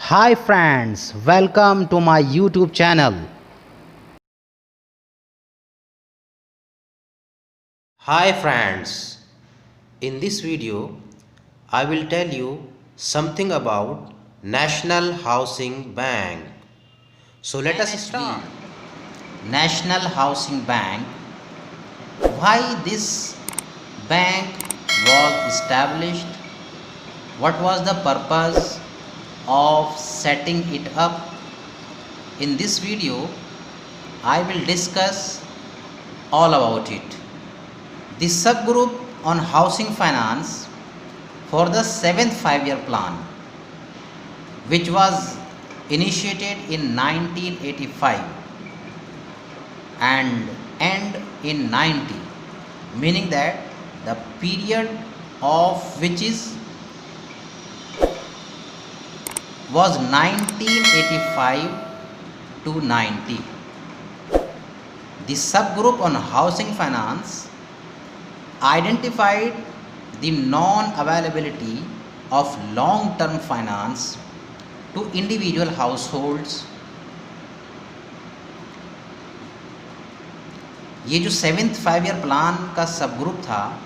Hi friends, welcome to my YouTube channel. Hi friends, in this video I will tell you something about National Housing Bank. So let us start. National Housing Bank. Why this bank was established? What was the purpose of setting it up? In this video I will discuss all about it. The subgroup on housing finance for the 7th 5-year plan, which was initiated in 1985 and end in 90, meaning that the period of which was 1985 to 90. The subgroup on housing finance identified the non-availability of long-term finance to individual households. ये जो 7th 5-year plan का सब group था,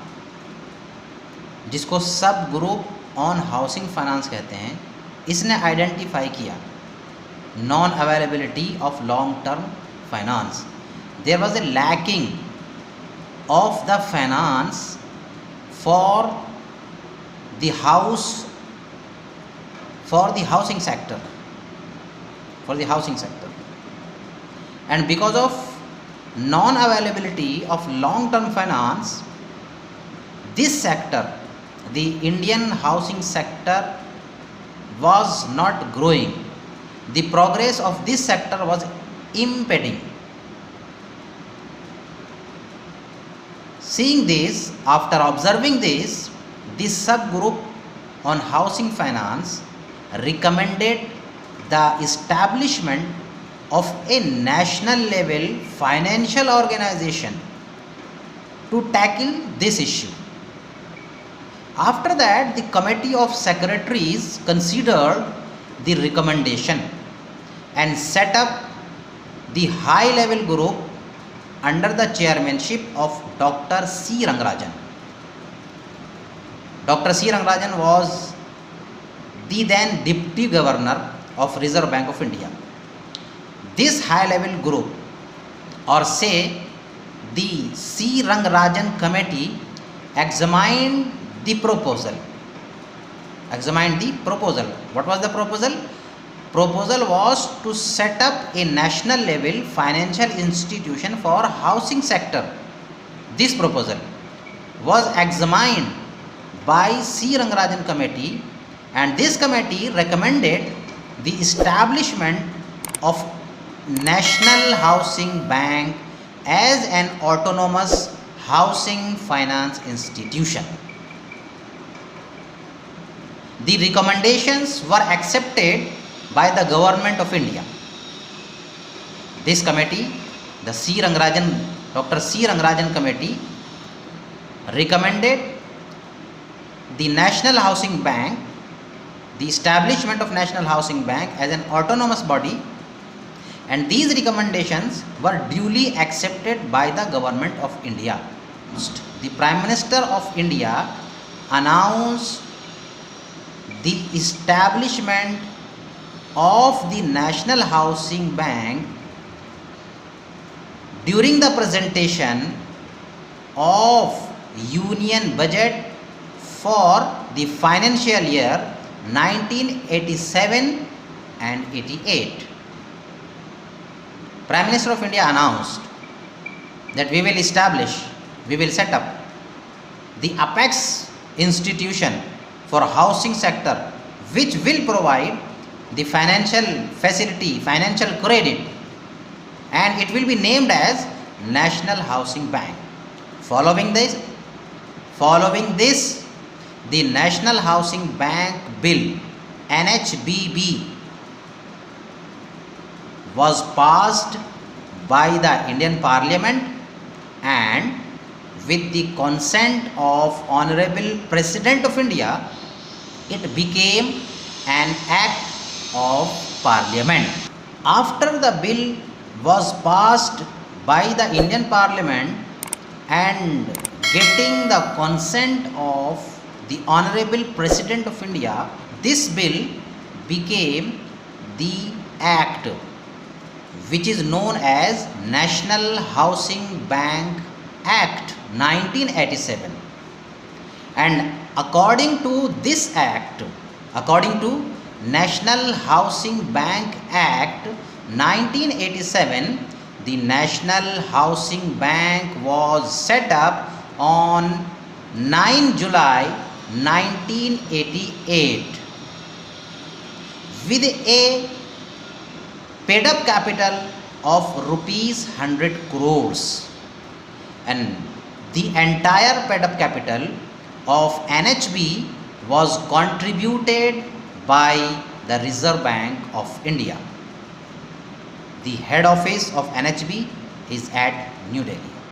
जिसको सब group on housing finance कहते हैं, इसने आइडेंटिफाई किया non availability of long term finance. There was a lacking of the finance for the housing sector, and because of non availability of long term finance, this sector, the Indian housing sector, was not growing. The progress of this sector was impeding. Seeing this, after observing this, subgroup on housing finance recommended the establishment of a national level financial organization to tackle this issue. After that, the committee of secretaries considered the recommendation and set up the high level group under the chairmanship of Dr. C. Rangarajan. Dr. C. Rangarajan was the then Deputy Governor of Reserve Bank of India. This high-level group, or say the C. Rangarajan Committee, examined the proposal. What was the proposal? Proposal was to set up a national level financial institution for housing sector. This proposal was examined by C. Rangarajan Committee, and this committee recommended the establishment of National Housing Bank as an autonomous housing finance institution. The recommendations were accepted by the Government of India. This committee, the Dr. C. Rangarajan Committee, recommended the National Housing Bank, the establishment of National Housing Bank as an autonomous body, and these recommendations were duly accepted by the Government of India. The Prime Minister of India announced the establishment of the National Housing Bank during the presentation of Union Budget for the financial year 1987 and 88. Prime Minister of India announced that we will set up the Apex institution for housing sector, which will provide the financial facility, financial credit, and it will be named as National Housing Bank. Following this, the National Housing Bank Bill NHBB was passed by the Indian Parliament, and with the consent of Honorable President of India, it became an act of Parliament. After the bill was passed by the Indian Parliament and getting the consent of the Honorable President of India, this bill became the Act which is known as National Housing Bank Act 1987. And according to this act, according to National Housing Bank Act 1987, the National Housing Bank was set up on 9 July 1988 with a paid up capital of rupees 100 crores, and the entire paid up capital of NHB was contributed by the Reserve Bank of India. The head office of NHB is at New Delhi.